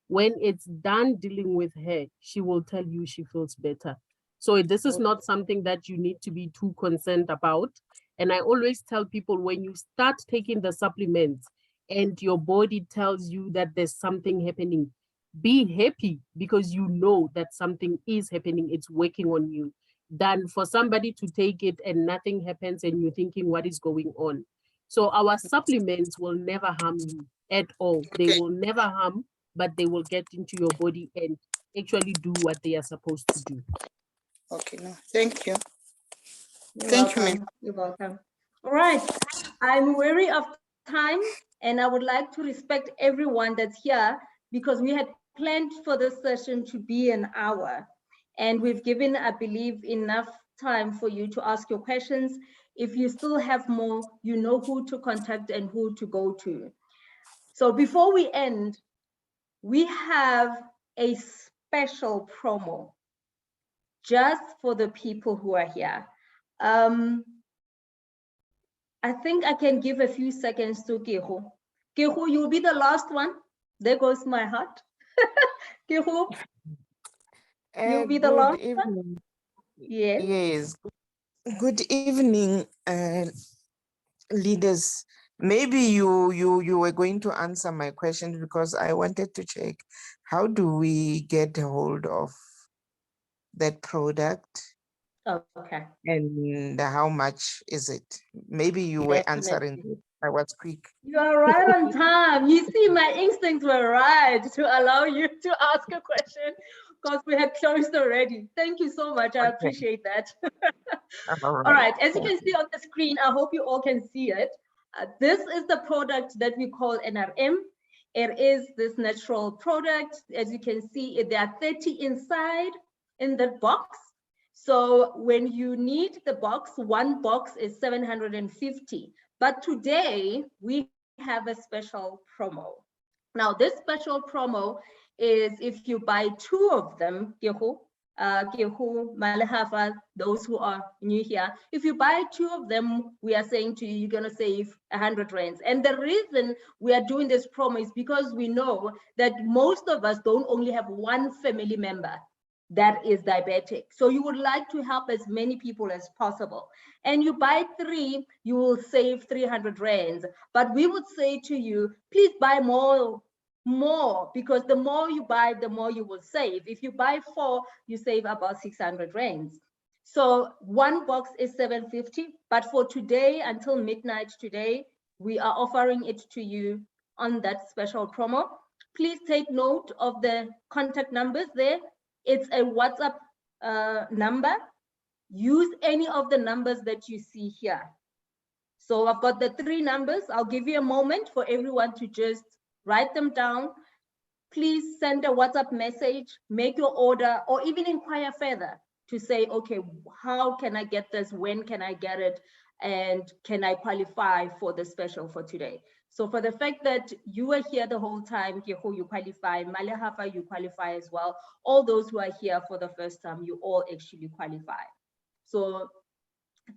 When it's done dealing with her, she will tell you she feels better. So this is not something that you need to be too concerned about. And I always tell people, when you start taking the supplements and your body tells you that there's something happening, be happy, because you know that something is happening, it's working on you, than for somebody to take it and nothing happens and you're thinking what is going on. So our supplements will never harm you at all. They will never harm, but they will get into your body and actually do what they are supposed to do. Okay, no, thank you. You're Thank welcome. you, ma'am. You're welcome. All right. I'm wary of time, and I would like to respect everyone that's here, because we had planned for this session to be an hour. And we've given, I believe, enough time for you to ask your questions. If you still have more, you know who to contact and who to go to. So before we end, we have a special promo just for the people who are here. I think I can give a few seconds to Kehu. Kehu, you'll be the last one. There goes my heart. Kehu, you'll be the last one. Yes. Yes. Good evening, leaders. Maybe you were going to answer my question, because I wanted to check, how do we get a hold of that product? Okay. And how much is it? Maybe you were answering it. I was quick. You are right on time. You see, my instincts were right to allow you to ask a question, because we had closed already. Thank you so much. I appreciate that. All right. As you can see on the screen, I hope you all can see it. This is the product that we call NRM. It is this natural product. As you can see, there are 30 inside in the box. So when you need the box, one box is 750. But today we have a special promo. Now this special promo is if you buy 2 of them, Maleka, those who are new here, if you buy 2 of them, we are saying to you, you're gonna save 100 rands. And the reason we are doing this promo is because we know that most of us don't only have one family member that is diabetic. So you would like to help as many people as possible. And you buy 3, you will save 300 rands. But we would say to you, please buy more, because the more you buy, the more you will save. If you buy 4, you save about 600 rands. So one box is 750, but for today, until midnight today, we are offering it to you on that special promo. Please take note of the contact numbers there. It's a WhatsApp number. Use any of the numbers that you see here. So I've got the 3 numbers. I'll give you a moment for everyone to just write them down. Please send a WhatsApp message, make your order, or even inquire further to say, okay, how can I get this? When can I get it? And can I qualify for the special for today? So for the fact that you were here the whole time, Keho, you qualify, Maleka, you qualify as well. All those who are here for the first time, you all actually qualify. So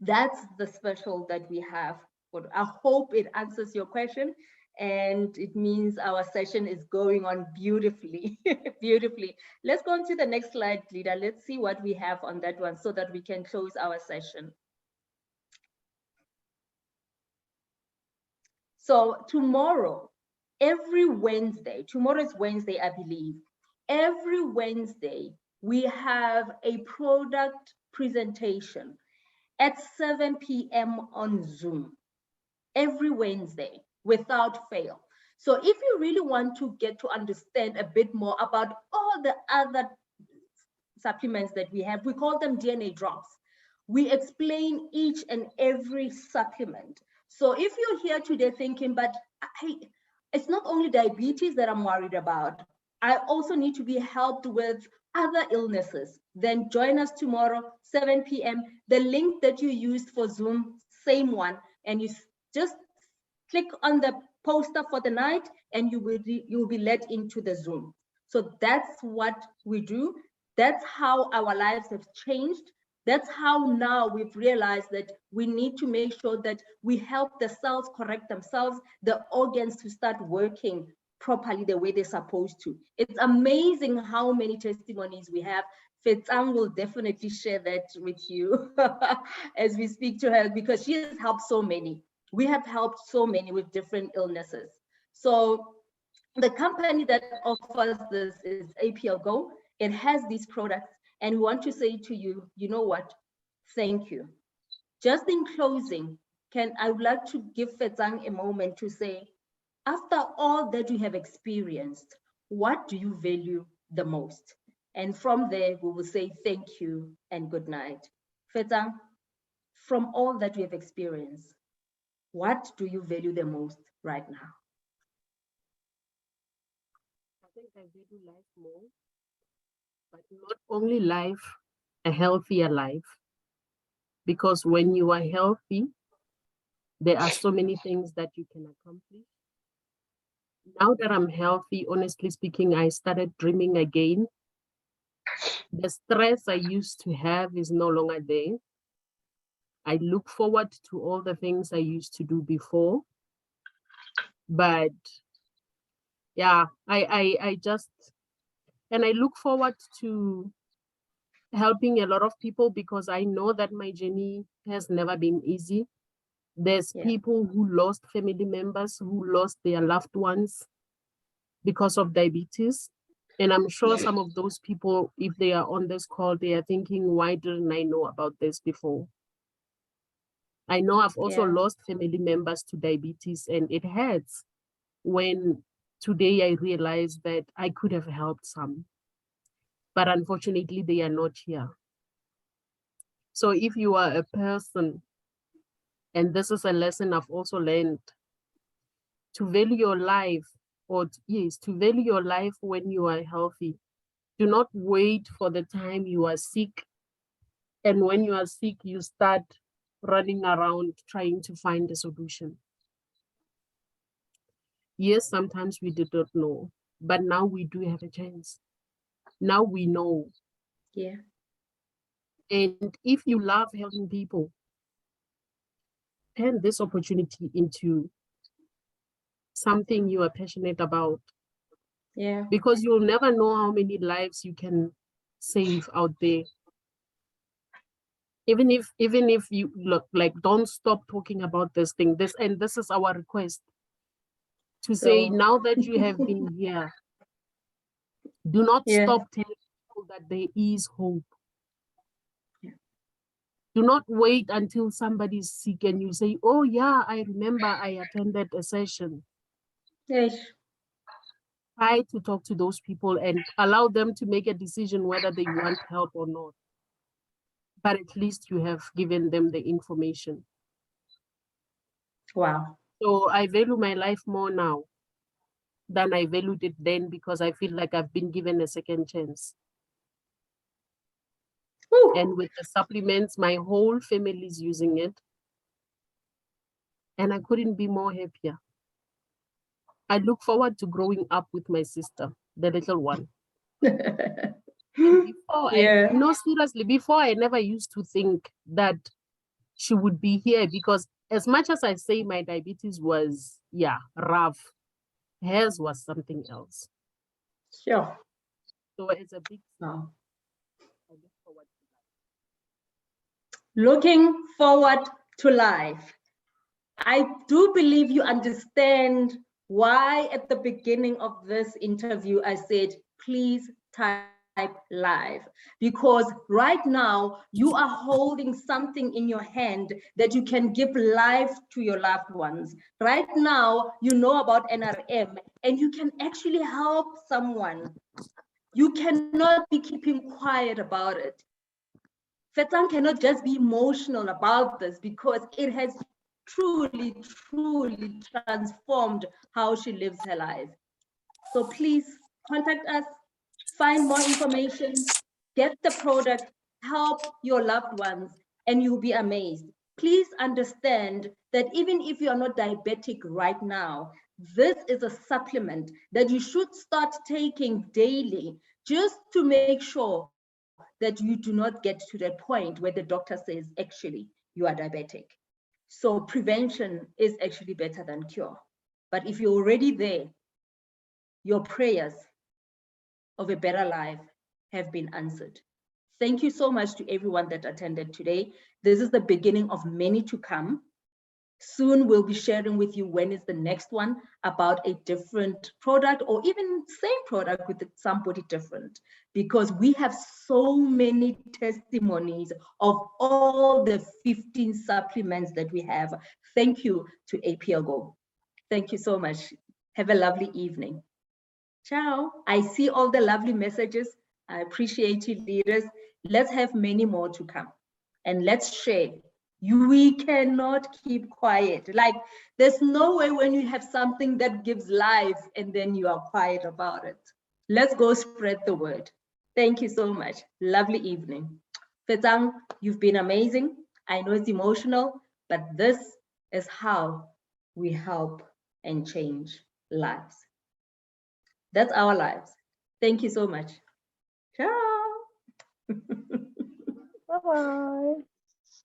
that's the special that we have. But I hope it answers your question, and it means our session is going on beautifully, beautifully. Let's go on to the next slide, Leader. Let's see what we have on that one so that we can close our session. So tomorrow, every Wednesday, tomorrow is Wednesday, I believe. Every Wednesday, we have a product presentation at 7 p.m. on Zoom. Every Wednesday, without fail. So if you really want to get to understand a bit more about all the other supplements that we have, we call them DNA drops. We explain each and every supplement. So if you're here today thinking, but it's not only diabetes that I'm worried about, I also need to be helped with other illnesses, then join us tomorrow, 7 p.m. The link that you used for Zoom, same one, and you just click on the poster for the night and you'll be led into the Zoom. So that's what we do. That's how our lives have changed. That's how now we've realized that we need to make sure that we help the cells correct themselves, the organs to start working properly the way they're supposed to. It's amazing how many testimonies we have. Fetsang will definitely share that with you as we speak to her, because she has helped so many. We have helped so many with different illnesses. So the company that offers this is APLGO. It has these products, and we want to say to you, you know what? Thank you. Just in closing, I would like to give Fetsang a moment to say, after all that you have experienced, what do you value the most? And from there, we will say thank you and good night. Fetsang, from all that you have experienced, what do you value the most right now? I think I value life more, but not only life, a healthier life. Because when you are healthy, there are so many things that you can accomplish. Now that I'm healthy, honestly speaking, I started dreaming again. The stress I used to have is no longer there. I look forward to all the things I used to do before. But yeah, I look forward to helping a lot of people, because I know that my journey has never been easy. There's people who lost family members, who lost their loved ones because of diabetes. And I'm sure some of those people, if they are on this call, they are thinking, why didn't I know about this before? I know I've also lost family members to diabetes, and it hurts when today I realize that I could have helped some, but unfortunately they are not here. So if you are a person, and this is a lesson I've also learned, to value your life, to value your life when you are healthy. Do not wait for the time you are sick. And when you are sick, you start running around trying to find a solution. Yes, sometimes we did not know, but now we do have a chance. Now we know. Yeah. And if you love helping people, turn this opportunity into something you are passionate about. Yeah. Because you'll never know how many lives you can save out there. Even if you look like, don't stop talking about this thing. This is our request. To say, now that you have been here, do not stop telling people that there is hope. Do not wait until somebody's sick and you say, oh yeah, I remember I attended a session. Yes. Try to talk to those people and allow them to make a decision whether they want help or not. But at least you have given them the information. Wow. So I value my life more now than I valued it then, because I feel like I've been given a second chance. Woo. And with the supplements, my whole family is using it. And I couldn't be more happier. I look forward to growing up with my sister, the little one. And before Yeah. no, seriously, before I never used to think that she would be here, because as much as I say my diabetes was, rough, hers was something else. Sure. So it's a big Wow. I look forward to that. Looking forward to life. I do believe you understand why at the beginning of this interview I said, please type live, because right now you are holding something in your hand that you can give life to your loved ones. Right now, you know about NRM and you can actually help someone. You cannot be keeping quiet about it. Fetsang cannot just be emotional about this, because it has truly, truly transformed how she lives her life. So please contact us, find more information, get the product, help your loved ones, and you'll be amazed. Please understand that even if you are not diabetic right now, this is a supplement that you should start taking daily, just to make sure that you do not get to that point where the doctor says, actually, you are diabetic. So prevention is actually better than cure. But if you're already there, your prayers of a better life have been answered. Thank you so much to everyone that attended today. This is the beginning of many to come. Soon we'll be sharing with you when is the next one about a different product, or even same product with somebody different, because we have so many testimonies of all the 15 supplements that we have. Thank you to APLGO. Thank you so much. Have a lovely evening. Ciao. I see all the lovely messages. I appreciate you, leaders. Let's have many more to come. And let's share. We cannot keep quiet. Like, there's no way when you have something that gives life and then you are quiet about it. Let's go spread the word. Thank you so much. Lovely evening. Fetsang, you've been amazing. I know it's emotional, but this is how we help and change lives. That's our lives. Thank you so much. Ciao. Bye-bye.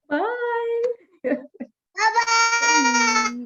Bye. Bye-bye.